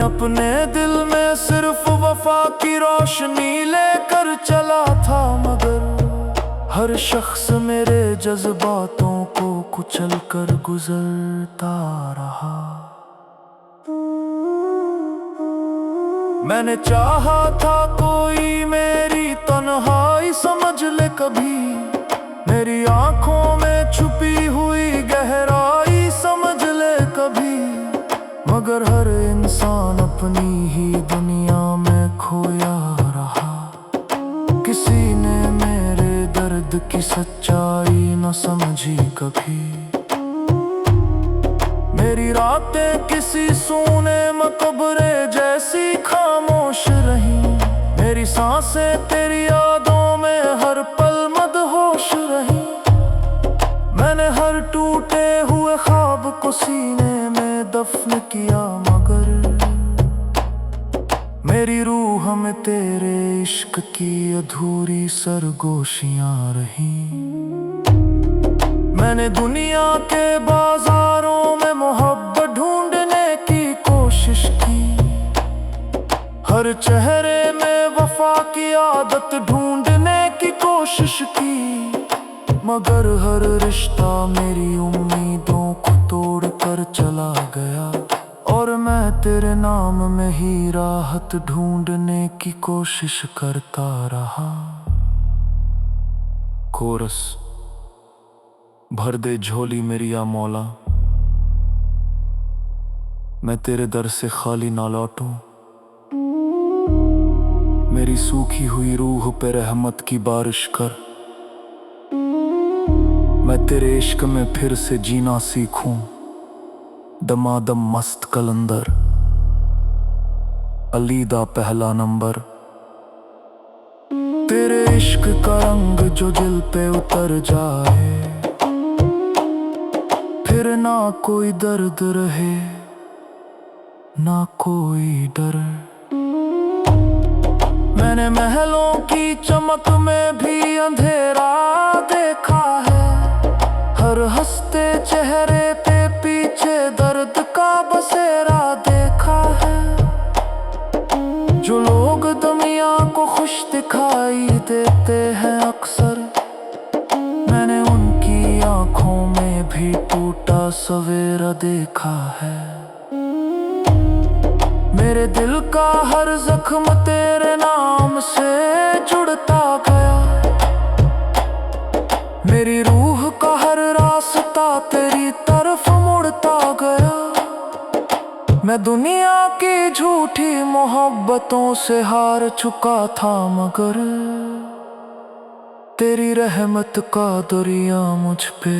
अपने दिल में सिर्फ वफा की रोशनी लेकर चला था, मगर हर शख्स मेरे जज्बातों को कुचल कर गुजरता रहा। मैंने चाहा था कोई मेरी तन्हाई समझ ले कभी, मेरी आंखों में छुपी हुई गहराई समझ ले कभी, मगर हर इंसान अपनी ही दुनिया में खोया रहा। किसी ने मेरे दर्द की सच्चाई न समझी कभी। मेरी रातें किसी सूने मकबरे जैसी खामोश रही, मेरी सांसें तेरी यादों में हर पल मदहोश रही। मैंने हर टूटे हुए ख्वाब को सीने में दफन किया, मगर मेरी रूह में तेरे इश्क की अधूरी सरगोशियां रही। मैंने दुनिया के बाजारों में मोहब्बत ढूंढने की कोशिश की, हर चेहरे में वफा की आदत ढूंढने की कोशिश की, मगर हर रिश्ता मेरी उम्मीदों को तोड़ कर चला गया, और मैं तेरे नाम में ही राहत ढूंढने की कोशिश करता रहा। कोरस, भर दे झोली मेरी या मौला, मैं तेरे दर से खाली ना लौटूं। मेरी सूखी हुई रूह पे रहमत की बारिश कर, मैं तेरे इश्क में फिर से जीना सीखूं। दमादम मस्त कलंदर, अलीदा पहला नंबर। तेरे इश्क का रंग जो दिल पे उतर जाए, फिर ना कोई दर्द रहे ना कोई डर। मैंने महलों की चमक में भी अंधेरा देखा है, हर हंसते चेहरे पे पीछे दर्द का बसेरा देखा है। जो लोग दुनिया को खुश दिखाई देते हैं अक्सर, मैंने उनकी आंखों में भी टूटा सवेरा देखा है। मेरे दिल का हर जख्म तेरे नाम से जुड़ता गया, मेरी रूह का हर रास्ता तेरी तरफ मुड़ता गया। मैं दुनिया की झूठी मोहब्बतों से हार चुका था, मगर तेरी रहमत का दरिया मुझ पे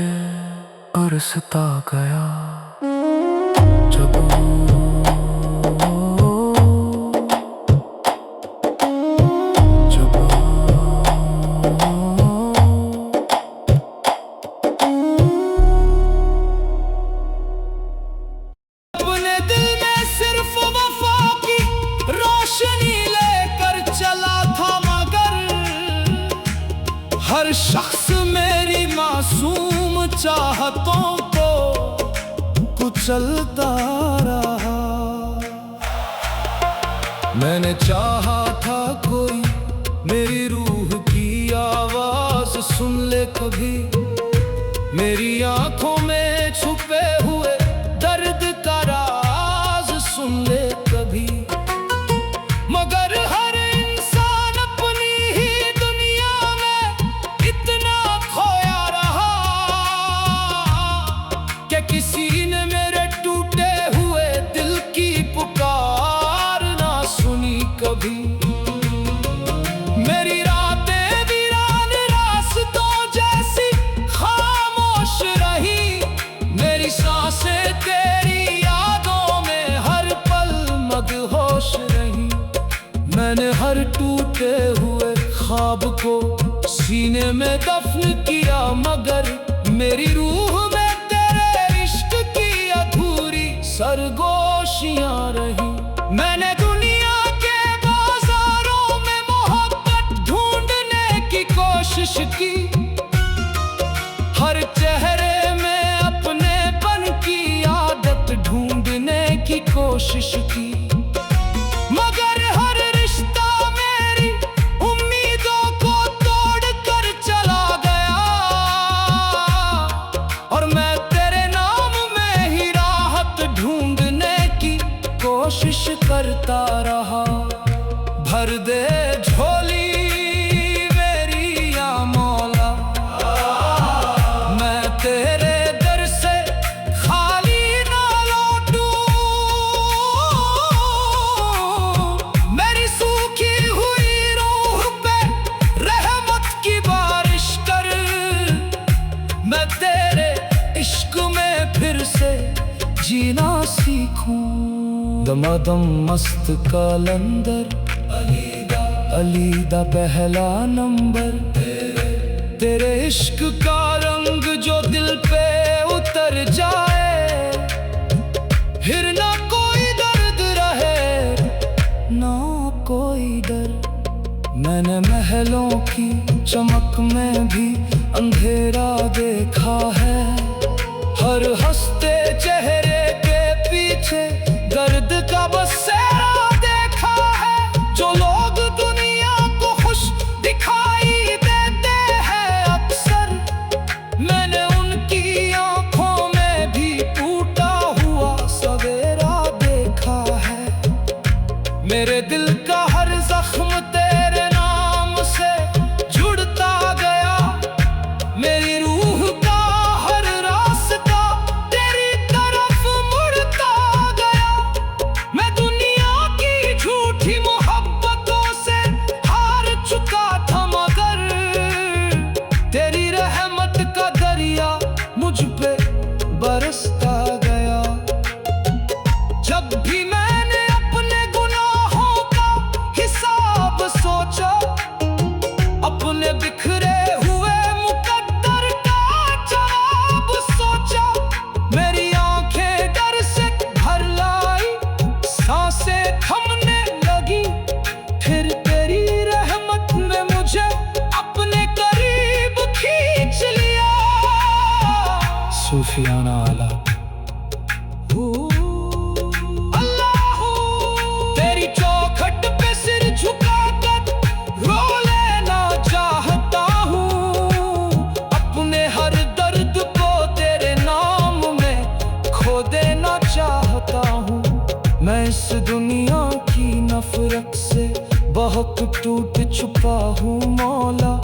बरसता गया। जब हर शख्स मेरी मासूम चाहतों को कुचलता रहा। मैंने चाहा था कोई मेरी रूह की आवाज सुन ले कभी, मेरी आंखों में छुपे हुए दर्द का राज सुन ले कभी, मगर हर इंसान अपनी ही दुनिया में इतना खोया रहा कि किसी ने मेरे टूटे हुए दिल की पुकार ना सुनी कभी। मेरी रातें वीरान रास्तों जैसी खामोश रही, मेरी सांसें तेरी यादों में हर पल मदहोश रही। मैंने हर टूटे हुए ख्वाब को सीने में दफन किया, मगर मेरी रूह में तेरे इश्क की अधूरी सरगोशियां रही। मैंने दुनिया के बाजारों में मोहब्बत ढूंढने की कोशिश की, हर चेहरे में अपनेपन की आदत ढूंढने की कोशिश की, कोशिश करता रहा। भर दे झोली मेरी या मौला, मैं तेरे दर से खाली ना लौटूं। मेरी सूखी हुई रूह पे रहमत की बारिश कर, मैं तेरे इश्क में फिर से जीना सीखूं। दमादम मस्त कलंदर अली दा पहला नंबर, तेरे इश्क का रंग जो दिल पे उतर जाए, फिर ना कोई दर्द रहे ना कोई डर। मैंने महलों की चमक में भी अंधेरा देखा है, हर हंसते चेहरे के पीछे दर्द का बसेरा देखा है। जो लोग दुनिया को खुश दिखाई देते हैं अक्सर, मैंने उनकी आंखों में भी टूटा हुआ सवेरा देखा है। मेरे दिल का हर जख्म तेरे नाम से जुड़ता गया, मेरी रूह का हर रास्ता तेरी तरफ मुड़ता गया। मैं दुनिया की झूठी मोहब्बतों से हार चुका था, मगर तेरी रहमत का दरिया मुझ पे बरसता गया। जब भी मैंने अपने गुनाहों का हिसाब सोचा, अपने बिखरे हुए मुकद्दर का जवाब सोचा, मेरी आंखें डर से भर लाई, सांसें थमने लगी। फिर तेरी रहमत ने मुझे अपने करीब खींच लिया। सूफियाना आला अल्लाह, तेरी चौखट पे सिर झुकाकर रो लेना चाहता हूँ। अपने हर दर्द को तेरे नाम में खो देना चाहता हूँ। मैं इस दुनिया की नफरत से बहुत टूट चुका हूँ मौला,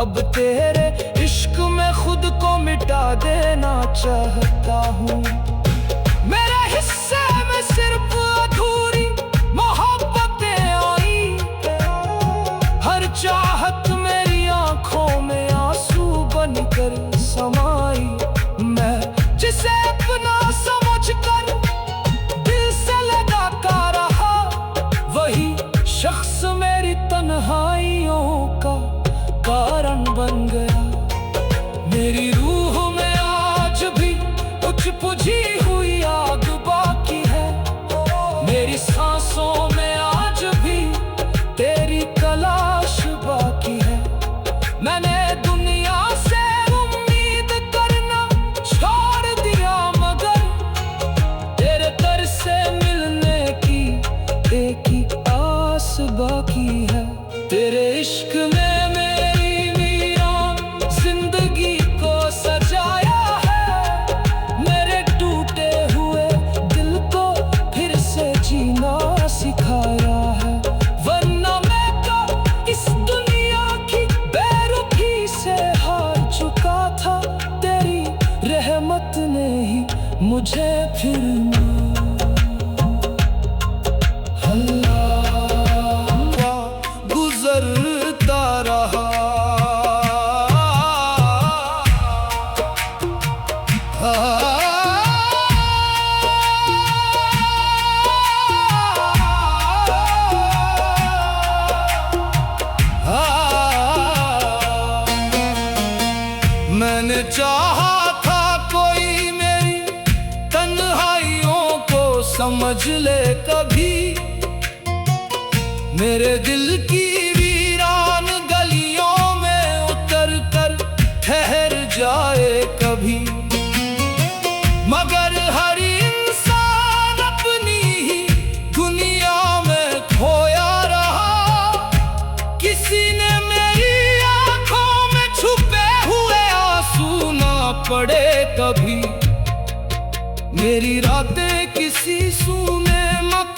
अब तेरे इश्क में खुद को मिटा देना चाहता हूँ। मेरे हिस्से में सिर्फ अधूरी मोहब्बतें आई, हर चाहत मेरी आंखों में आंसू बनकर समाई। मैं जिसे अपना समझकर दिल से लगाता रहा, वही शख्स मेरी तन्हाइयों का कारण बन गया। मेरी रूह में आज भी कुछ बुझी हुई आग बाकी है, मेरी सांसों में आज भी तेरी तलाश बाकी है। मैंने दुनिया से उम्मीद करना छोड़ दिया, मगर तेरे दर से मिलने की एक ही आस बाकी है। तेरे इश्क में मेरी वीरान जिंदगी को सजाया है, मेरे टूटे हुए दिल को फिर से जीना सिखाया है। वरना मैं तो इस दुनिया की बेरुखी से हार चुका था, तेरी रहमत ने ही मुझे फिर गुजरता रहा। मैंने चाहा था कोई मेरी तन्हाइयों को समझ ले कभी, मेरे दिल की वीरान गलियों में उतर कर ठहर जाए कभी। मगर हर इंसान अपनी ही दुनिया में खोया रहा, किसी ने मेरी आंखों में छुपे हुए आंसू ना पड़े कभी। मेरी रातें किसी सूने मकान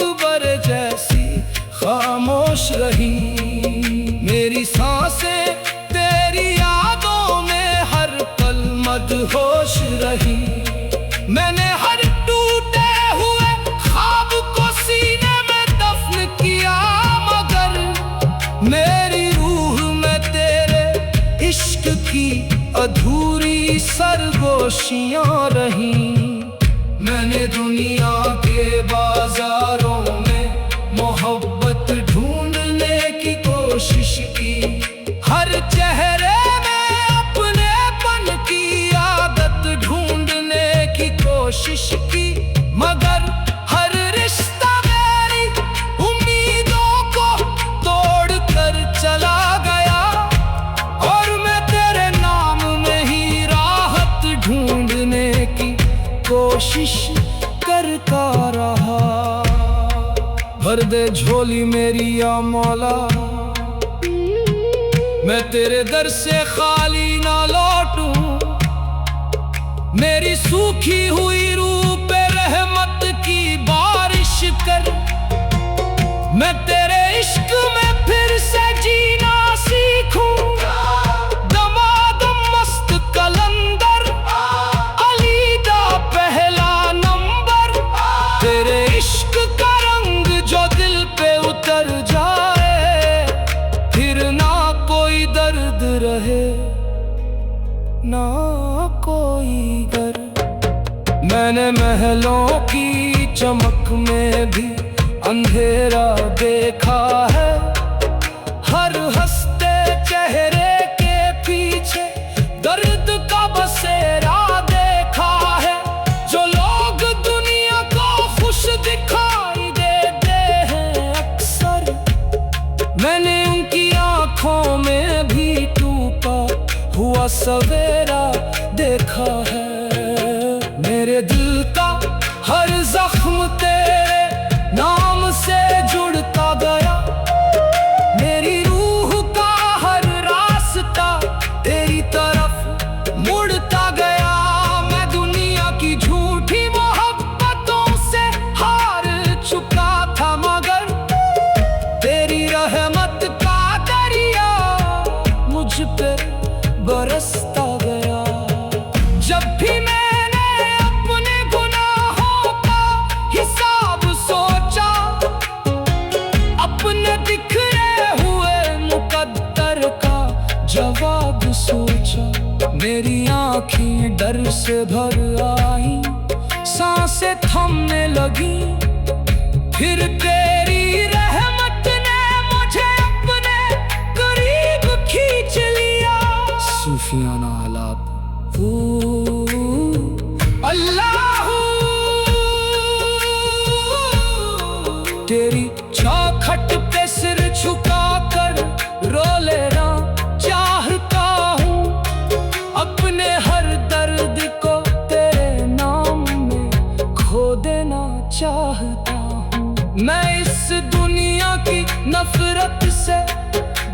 खामोशियां रही। मैंने दुनिया के बाजारों में मोहब्बत ढूंढने की कोशिश की। हर चेहरे में अपनेपन की आदत ढूंढने की कोशिश की, मगर हर रिश्ता मेरी उम्मीदों को तोड़ कर चला गया। और मैं तेरे नाम में ही राहत ढूंढने की कोशिश करता रहा। भर दे झोली मेरी या मौला, मैं तेरे दर से खाली ना लौटूं। मेरी सूखी हुई रूह पे रहमत की बारिश कर। मैं तेरे इश्क में फिर से जीना सीखूं। दमादम मस्त कलंदर, अलीदा पहला नंबर। तेरे इश्क का रंग जो दिल पे उतर जाए, फिर ना कोई दर्द रहे ना कोई डर। मैंने महलों की चमक में भी अंधेरा देखा है। हर हंसते चेहरे के पीछे दर्द का बसेरा देखा है। जो लोग दुनिया को खुश दिखाई देते हैं अक्सर, मैंने उनकी आंखों में भी टूटा हुआ सवेरा देखा है। मेरे दिल का हर जख्म तेरे नाम से जुड़ता गया। मेरी रूह का हर रास्ता तेरी तरफ मुड़ता गया। मैं दुनिया की झूठी मोहब्बतों से हार चुका था, मगर तेरी रहमत का दरिया मुझ पे बरसता गया। जब भी मैंने अपने गुनाहों का हिसाब सोचा, अपने बिखरे हुए मुकद्दर का जवाब सोचा, मेरी आँखें डर से भर आई, सांसें थमने लगी। फिर तेरी रहमत ने मुझे अपने करीब खींच लिया। सूफियाना आलाप अल्लाह, तेरी चौखट पे सिर झुकाकर रो लेना चाहता हूँ। अपने हर दर्द को तेरे नाम में खो देना चाहता हूँ। मैं इस दुनिया की नफरत से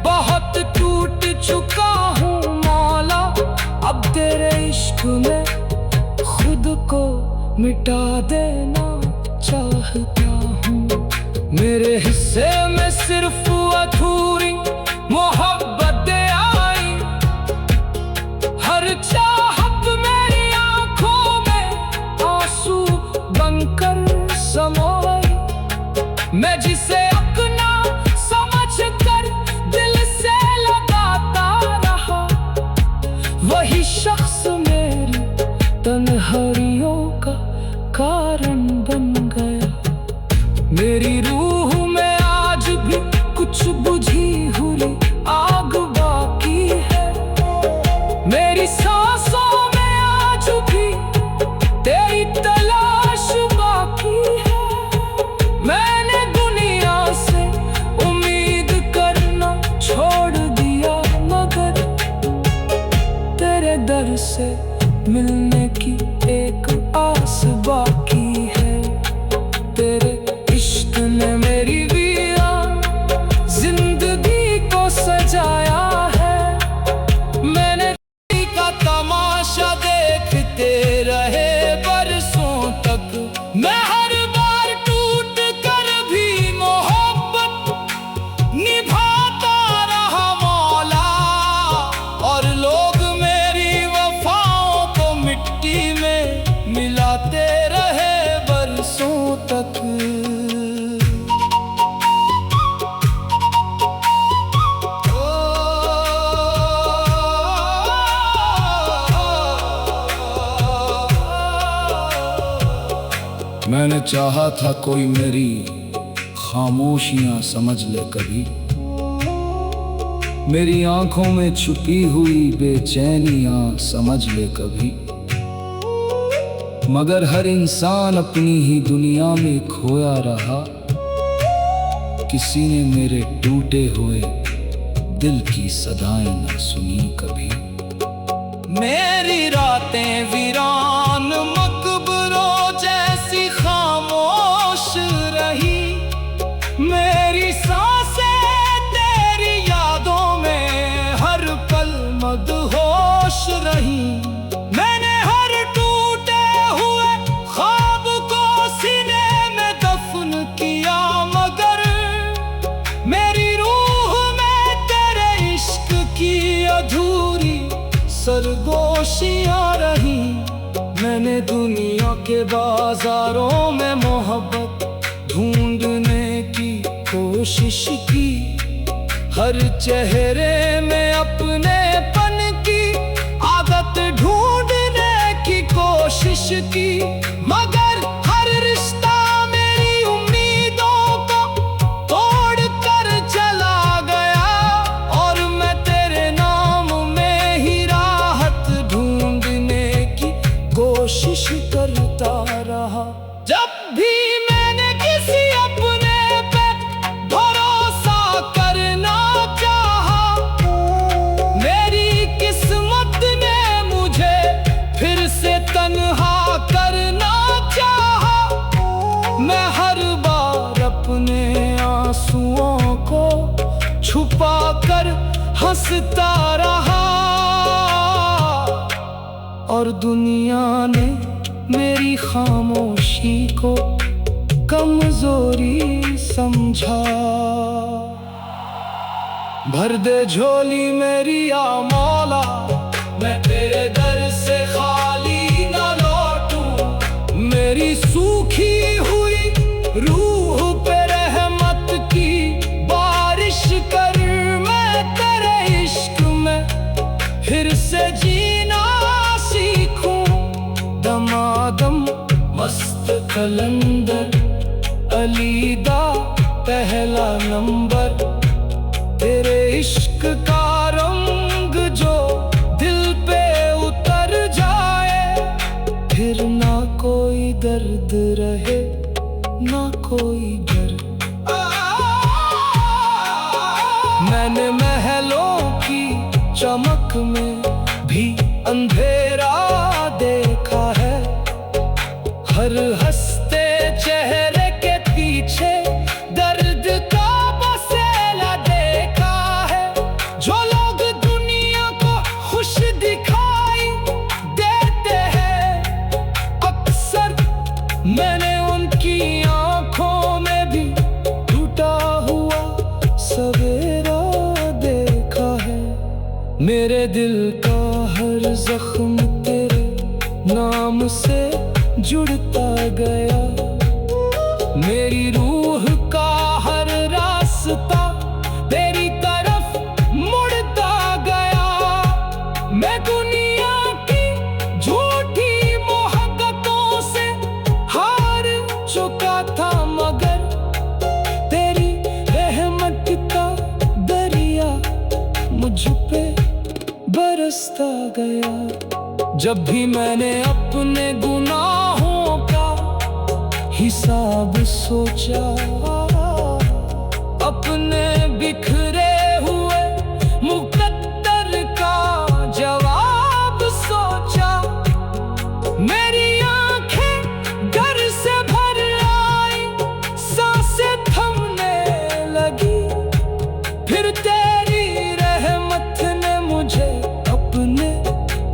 बहुत टूट चुका हूँ मौला। अब तेरे इश्क में खुद को मिटा देना चाहता हूँ। मेरे हिस्से में सिर्फ अधूरी मोहब्बतें आई। हर चाहत मेरी आंखों में आंसू बनकर समाई। मैं जिसे अपना समझ कर दिल से लगाता रहा, वही शख्स मेरी तन्हाइयों का कारण बन गया। मेरी रूह में आज भी कुछ बुझी हुई आग बाकी है। मेरी सांसों में आज भी तेरी तलाश बाकी है। मैंने दुनिया से उम्मीद करना छोड़ दिया, मगर तेरे दर से मिलने की एक आस बाकी है। तेरे इश्क ने मेरी वीरान जिंदगी को सजाया है। मैंने का तमाशा देखते रहे बरसों तक। मैं हर बार टूट कर भी मोहब्बत निभाता रहा मौला। और लोग मेरी वफाओं को मिटा मैं चाहा था कोई मेरी खामोशियां समझ ले कभी, मेरी आंखों में छुपी हुई बेचैनियां समझ ले कभी। मगर हर इंसान अपनी ही दुनिया में खोया रहा, किसी ने मेरे टूटे हुए दिल की सदाएं न सुनी कभी। मेरी रातें वीरान मकबरों जैसी खामोश रही, मेरी सांसें तेरी यादों में हर पल मदहोश रही। मैंने हर टूटे हुए ख्वाब को सीने में दफन किया, मगर मेरी रूह में तेरे इश्क की अधूरी सरगोशियां रही। मैंने दुनिया के बाजारों में मोहब्बत ढूंढने की कोशिश की, हर चेहरे में अपनेपन की आदत ढूंढने की कोशिश की। मगर हर रिश्ता मेरी उम्मीदों को तोड़ कर चला गया, और मैं तेरे नाम में ही राहत ढूंढने की कोशिश करता रहा। जब भी मैंने किसी अपने पे भरोसा करना चाहा, मेरी किस्मत ने मुझे फिर से तन्हा करना चाहा। मैं हर बार अपने आंसुओं को छुपा कर हंसता रहा, और दुनिया ने मेरी खामोशी को कमजोरी समझा। भर दे झोली मेरी या मौला, मैं तेरे दर से खाली न लौटूं। मेरी सूखी हुई रूह पे रहमत की बारिश कर, मैं तेरे इश्क में फिर से जीना सीखूं। दमादम मस्त कलंदर अलीदा पहला नंबर, तेरे इश्क का रंग जो दिल पे उतर जाए, फिर ना कोई दर्द रहे ना कोई डर। मैंने महलों की चमक में भी अंधेरा देखा है, हर हंसते चेहरे के पीछे दर्द का बसेला देखा है। जो लोग दुनिया को खुश दिखाई देते हैं, अक्सर मैंने उनकी आंखों में भी टूटा हुआ सवेरा देखा है। मेरे दिल का हर जख्म तेरे नाम से जुड़ता गया, मेरी रूह का हर रास्ता तेरी तरफ मुड़ता गया। मैं दुनिया की झूठी मोहब्बतों से हार चुका था, मगर तेरी रहमत का दरिया मुझ पे बरसता गया। जब भी मैंने अपने गुनाहों का हिसाब सोचा, अपने बिखरे हुए मुकद्दर का जवाब सोचा, मेरी आंखें डर से भर आई, सांसें थमने लगी। फिर तेरी रहमत ने मुझे अपने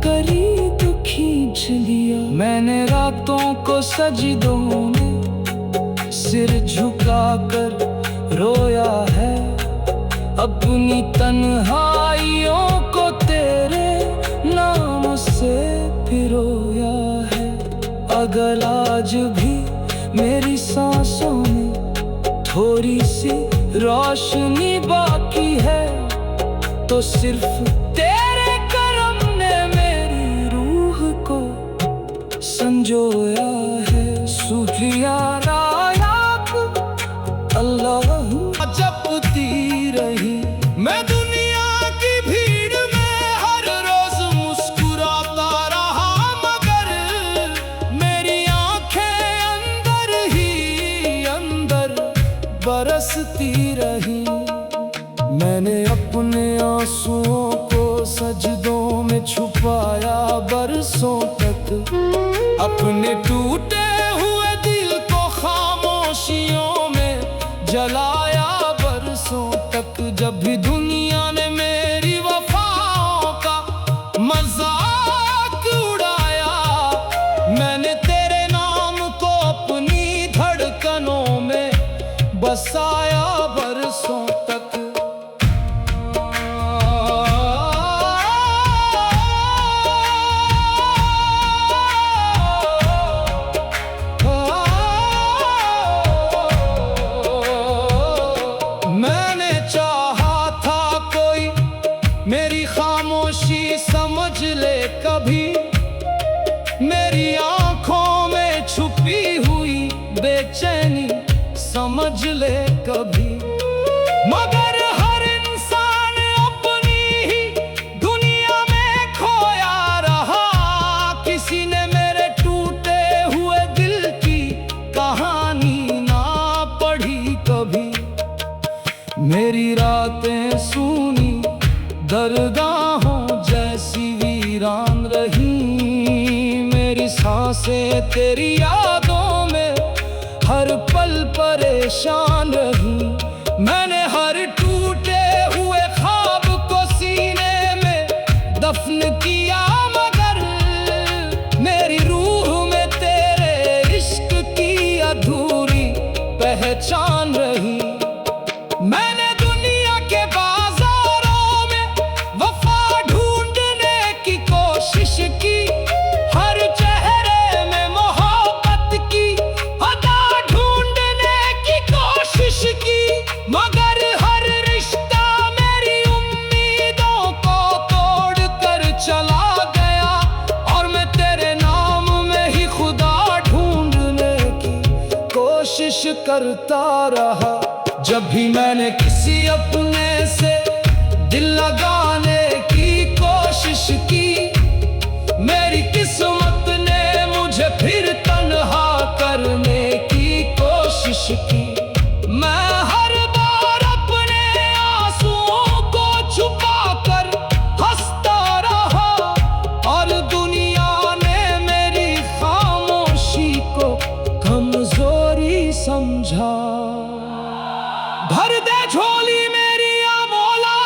करीब खींच लिया। मैंने रातों को सजदों में सिर झुकाकर रोया है, अपनी तन्हाइयों को तेरे नाम से पिरोया है। अगर आज भी मेरी सांसों में थोड़ी सी रोशनी बाकी है, तो सिर्फ तेरे करम ने मेरी रूह को संजोया है। सूफिया रहूं। जपती रही मैं दुनिया की भीड़ में, हर रोज मुस्कुराता रहा, मगर मेरी आंखें अंदर ही अंदर बरसती रही। मैंने अपने आंसुओं को सजदों में छुपाया बरसों तक, अपने टूटे हुए दिल को खामोशियों में जलाया बरसों तक। जब भी दुनिया ने मेरी वफाओं का मजाक उड़ाया, मैंने तेरे नाम को अपनी धड़कनों में बसाया बरसों तक। मैंने चाहा था कोई मेरी खामोशी समझ ले कभी, मेरी आंखों में छुपी हुई बेचैनी समझ ले कभी, मगर हर इंसान अपनी ही दुनिया में खोया रहा। किसी ने मेरे टूटे हुए दिल की कहानी ना पढ़ी कभी। मेरी रातें सूनी दरगाहों जैसी वीरान रही, मेरी सांसें तेरी यादों में हर पल परेशान रही। मैंने हर टूटे हुए ख्वाब को सीने में दफन किया, मगर मेरी रूह में तेरे इश्क की अधूरी पहचान रही। मैंने दुनिया के बाजारों में वफा ढूंढने की कोशिश की, हर चेहरे में मोहब्बत की अदा ढूंढने की कोशिश की, मगर हर रिश्ता मेरी उम्मीदों को तोड़ कर चला गया। और मैं तेरे नाम में ही खुदा ढूंढने की कोशिश करता रहा। जब भी मैंने किसी अपने से दिल लगाने की कोशिश की, मेरी किस्मत ने मुझे फिर तन्हा करने की कोशिश की। मैं हर बार अपने आंसुओं को छुपा कर हंसता रहा, और दुनिया ने मेरी खामोशी को कमजोरी समझा। भर दे झोली मेरी या मौला,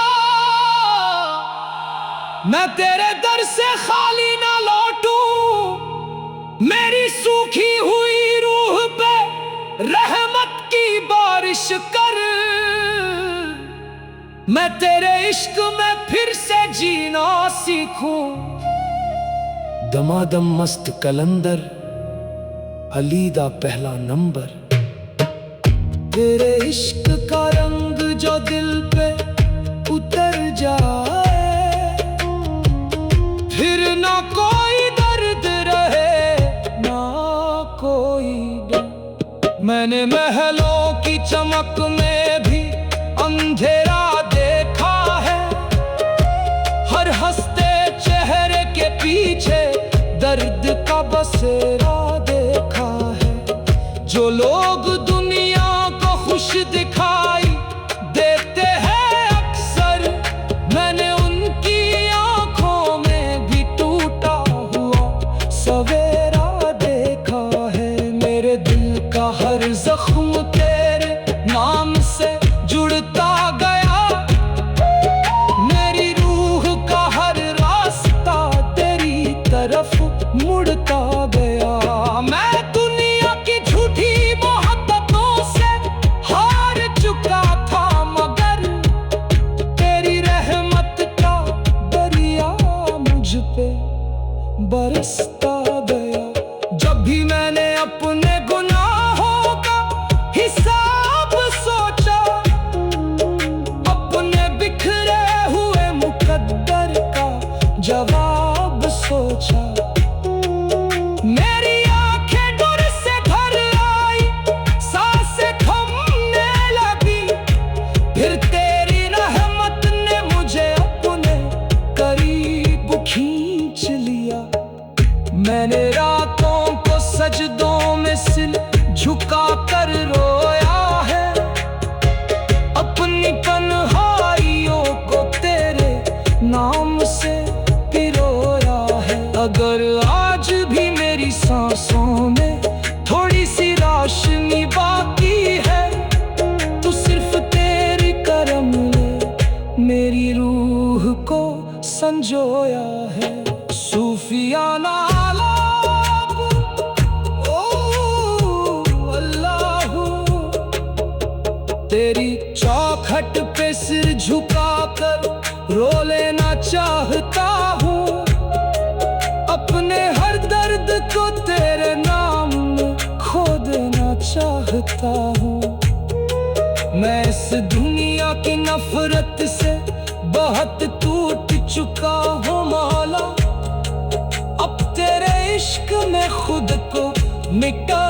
मैं तेरे दर से खाली ना लौटूं। मेरी सूखी हुई रूह पे रहमत की बारिश कर, मैं तेरे इश्क में फिर से जीना सीखूं। दमादम मस्त कलंदर अली दा पहला नंबर, तेरे इश्क का रंग जो दिल पे उतर जाए, फिर ना कोई दर्द रहे ना कोई डर। मैंने महलों की चमक में भी अंधेरा देखा है, हर हंसते चेहरे के पीछे दर्द का बसेरा देखा है। जो लोग दुनिया को खुश दिखाई देते हैं अक्सर, मैंने उनकी आंखों में भी टूटा हुआ सवेरा देखा है। मेरे दिल का हर जख्म तेरे नाम से जुड़ता गया, मेरी रूह का हर रास्ता तेरी तरफ मुड़ता गया। मैं दुनिया की झूठी मोहब्बतों से हार चुका संजोया है सूफियाना आलाप। ओ अल्लाह, तेरी चौखट पे सिर झुकाकर रो लेना चाहता हूँ, अपने हर दर्द को तेरे नाम में खो देना चाहता हूँ। मैं इस दुनिया की नफरत से बहुत टूट चुका हूँ मौला, अब तेरे इश्क में खुद को मिटा